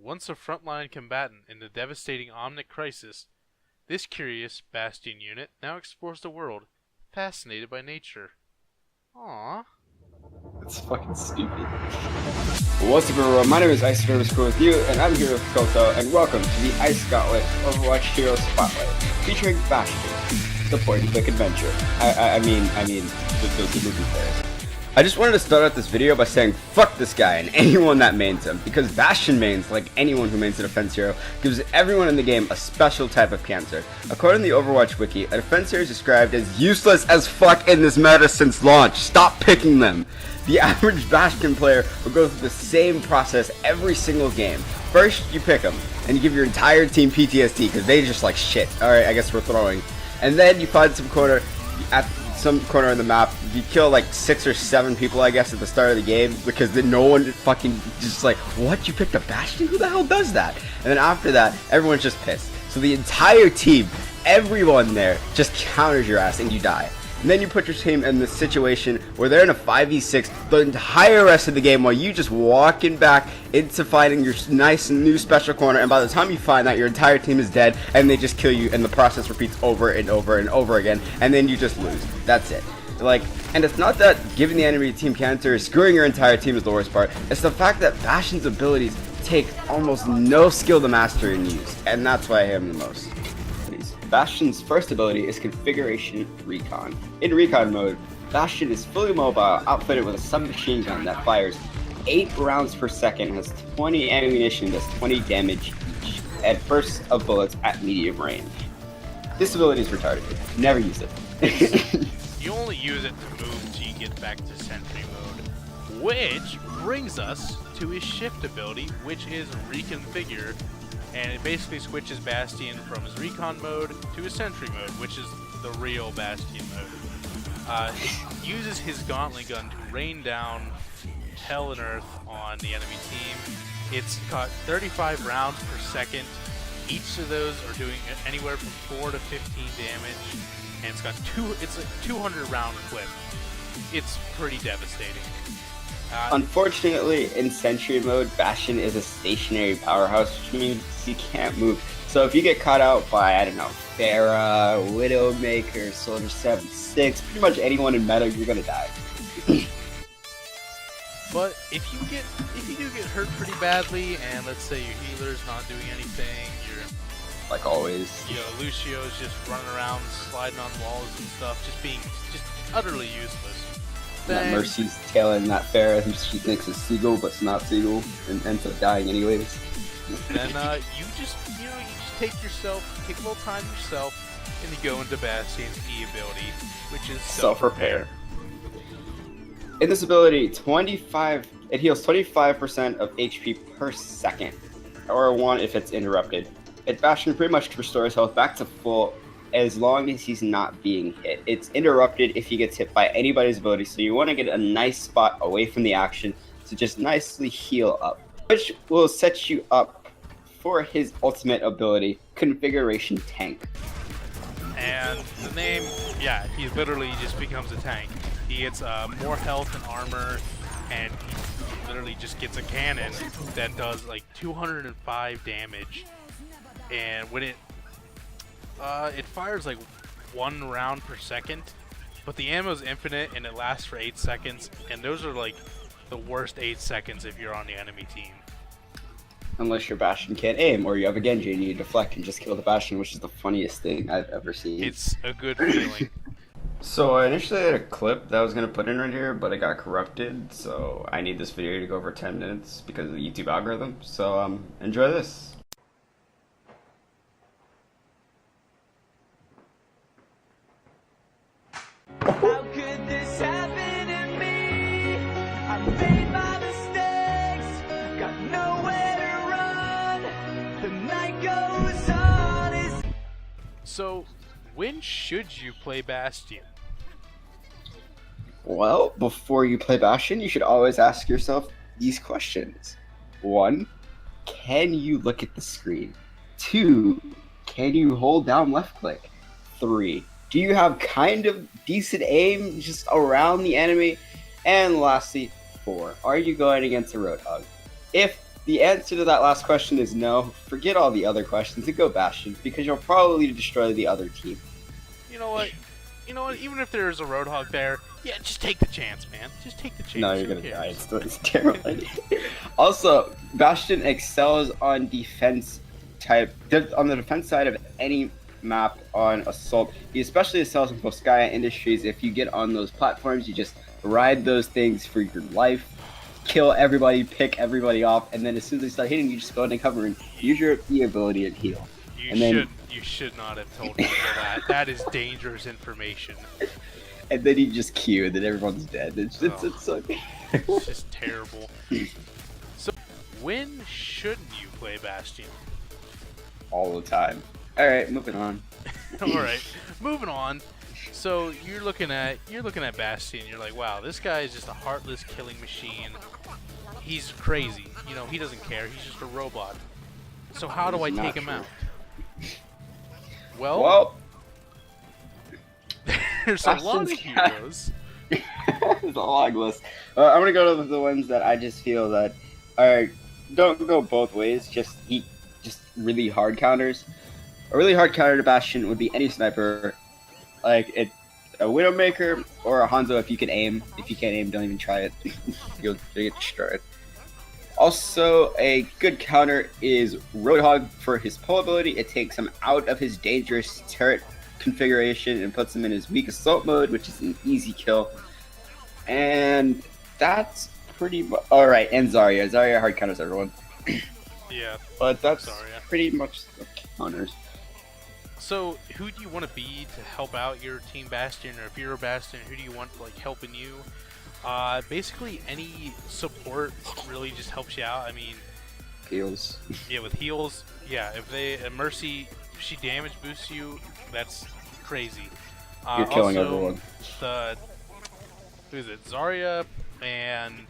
once a frontline combatant in the devastating Omnic Crisis, this curious Bastion unit now explores the world, fascinated by nature. Aww. It's fucking stupid. What's up, everyone? My name is Ice Cool with you, and I'm here with Koto, and welcome to the Ice Gauntlet Overwatch Hero Spotlight, featuring Bastion, the point-and-click adventure. I mean, those movie players. I just wanted to start out this video by saying fuck this guy and anyone that mains him, because Bastion mains, like anyone who mains a defense hero, gives everyone in the game a special type of cancer. According to the Overwatch wiki, a defense hero is described as useless as fuck in this meta since launch. Stop picking them! The average Bastion player will go through the same process every single game. First, you pick them, and you give your entire team PTSD, because they just like shit. Alright, I guess we're throwing. And then you find some corner in the map, you kill like 6 or 7 people, I guess, at the start of the game, because then no one fucking just like, what, you picked a Bastion? Who the hell does that? And then after that, everyone's just pissed. So the entire team, everyone there, just counters your ass and you die. And then you put your team in this situation where they're in a 5v6 the entire rest of the game while you just walking back into finding your nice new special corner, and by the time you find that, your entire team is dead and they just kill you, and the process repeats over and over and over again, and then you just lose. That's it. Like, and it's not that giving the enemy team cancer or screwing your entire team is the worst part, it's the fact that Bastion's abilities take almost no skill to master and use, and that's why I hate him the most. Bastion's first ability is Configuration Recon. In Recon mode, Bastion is fully mobile, outfitted with a submachine gun that fires 8 rounds per second, has 20 ammunition, does 20 damage each, and bursts of bullets at medium range. This ability is retarded. Never use it. You only use it to move till you get back to Sentry mode. Which brings us to his shift ability, which is Reconfigure. And it basically switches Bastion from his recon mode to his sentry mode, which is the real Bastion mode. It uses his Gauntlet gun to rain down hell and earth on the enemy team. It's got 35 rounds per second. Each of those are doing anywhere from 4 to 15 damage, and it's got it's a 200 round clip. It's pretty devastating. Unfortunately, in Sentry mode, Bastion is a stationary powerhouse, which means you can't move. So if you get caught out by, I don't know, Pharah, Widowmaker, Soldier 76, pretty much anyone in meta, you're gonna die. But if you do get hurt pretty badly, and let's say your healer's not doing anything, you're like always, Lucio's just running around, sliding on walls and stuff, just utterly useless. That Mercy's tailing that Pharah who she thinks is Seagull, but it's not Seagull, and ends up dying anyways. Then you just take a little time yourself, and you go into Bastion's E ability, which is self-repair. In this ability, it heals 25% of HP per second, or 1 if it's interrupted. Bastion pretty much restores health back to full as long as he's not being hit. It's interrupted if he gets hit by anybody's ability, so you want to get a nice spot away from the action to just nicely heal up, which will set you up for his ultimate ability, Configuration Tank. And the name, yeah, he literally just becomes a tank. He gets more health and armor, and he literally just gets a cannon that does like 205 damage, and when it fires like 1 round per second, but the ammo is infinite and it lasts for 8 seconds, and those are like the worst 8 seconds if you're on the enemy team. Unless your Bastion can't aim, or you have a Genji and you deflect and just kill the Bastion, which is the funniest thing I've ever seen. It's a good feeling. So I initially had a clip that I was going to put in right here, but it got corrupted, so I need this video to go over 10 minutes because of the YouTube algorithm. So enjoy this. How could this happen to me? I made my mistakes, got nowhere to run, the night goes on. So, when should you play Bastion? Well, before you play Bastion, you should always ask yourself these questions. 1, can you look at the screen? 2, can you hold down left click? 3, do you have kind of decent aim just around the enemy? And lastly, 4, are you going against a Roadhog? If the answer to that last question is no. Forget all the other questions and go Bastion, because you'll probably destroy the other team. You know what? Even if there's a Roadhog there, yeah, just take the chance, man. Just take the chance. No, you're Who gonna cares? die. It's a terrible idea. Also, Bastion excels on defense type, on the defense side of any map on Assault. He especially excels in Polskaya Industries. If you get on those platforms, you just ride those things for your life, kill everybody, pick everybody off, and then as soon as they start hitting, you just go into cover and use your E ability and heal. You should not have told people that. That is dangerous information. And then you just Q, and then everyone's dead. It's so It's just terrible. So, when shouldn't you play Bastion? all the time. All right, moving on. All right, moving on. So you're looking at Bastion. You're like, wow, this guy is just a heartless killing machine. He's crazy. You know, he doesn't care. He's just a robot. So how do I Not take him true. out? Well, Well, there's a lot of Bastion's heroes. it's a long list. I'm gonna go to the ones that I just feel that are don't go both ways. Just really hard counters. A really hard counter to Bastion would be any sniper, like a Widowmaker or a Hanzo if you can aim. If you can't aim, don't even try it. You'll get destroyed. Also, a good counter is Roadhog for his pull ability. It takes him out of his dangerous turret configuration and puts him in his weak assault mode, which is an easy kill. And that's pretty much... Alright, and Zarya. Zarya hard counters everyone. Yeah. But that's Zarya. pretty much the counters. So who do you want to be to help out your team Bastion, or if you're a Bastion, who do you want like helping you? Basically any support really just helps you out. I mean, Heals. yeah, with heals, yeah. If Mercy, if she damage boosts you, that's crazy. You're killing also, everyone. Who is it? Zarya and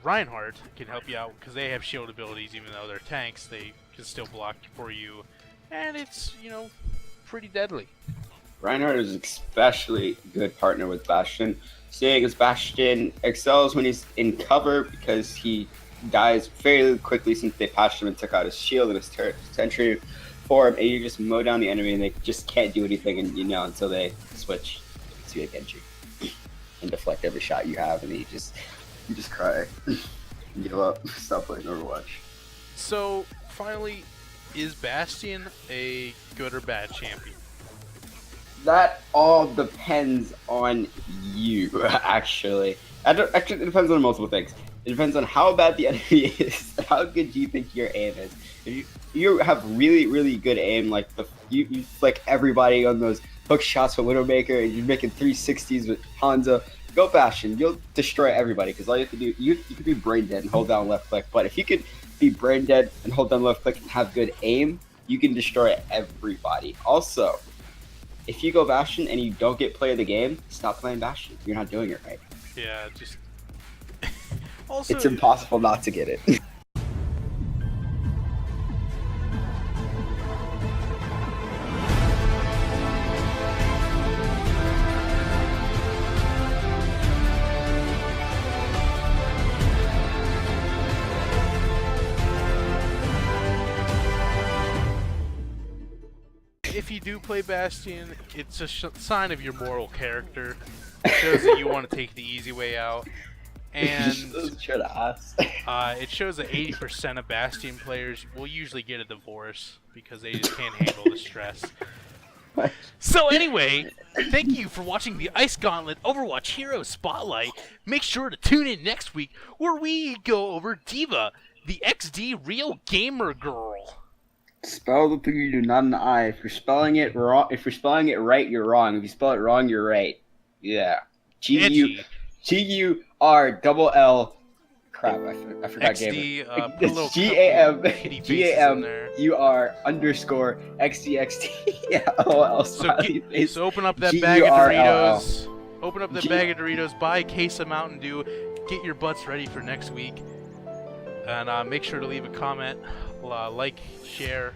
Reinhardt can help you out because they have shield abilities. Even though they're tanks, they can still block for you, and it's, you know, pretty deadly. Reinhardt is especially good partner with Bastion, seeing as Bastion excels when he's in cover because he dies fairly quickly since they patched him and took out his shield and his turret sentry form, and you just mow down the enemy and they just can't do anything, and until they switch to a Genji and deflect every shot you have, and you just cry, give up, stop playing Overwatch. So finally, is Bastion a good or bad champion? That all depends on you, actually. Actually, it depends on multiple things. It depends on how bad the enemy is, how good do you think your aim is. If you have really, really good aim, like you flick everybody on those hook shots with Widowmaker, and you're making 360s with Hanzo, go Bastion. You'll destroy everybody, because all you have to do, you could be brain dead and hold down left click, but if you could be brain dead and hold down left click and have good aim, you can destroy everybody. Also, if you go Bastion and you don't get play of the game, stop playing Bastion. You're not doing it right. Yeah, just also It's impossible not to get it. if you do play Bastion, it's a sign of your moral character. It shows that you want to take the easy way out. And it shows that 80% of Bastion players will usually get a divorce because they just can't handle the stress. So anyway, thank you for watching the Ice Gauntlet Overwatch Hero Spotlight. Make sure to tune in next week where we go over Diva, the XD real gamer girl. Spell the W, not an I. If you're spelling it wrong, if you're spelling it right, you're wrong. If you spell it wrong, you're right. Yeah. G-U-R-L-L. Crap, I forgot XD, gamer. put a little It's G-A-M-U-R_XDXD. Yeah, LOL. So open up that bag of Doritos. Open up that bag of Doritos. Buy a case of Mountain Dew. Get your butts ready for next week. And make sure to leave a comment, like, share.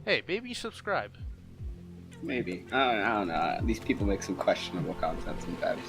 Hey, maybe subscribe. Maybe. I don't know. These people make some questionable content sometimes.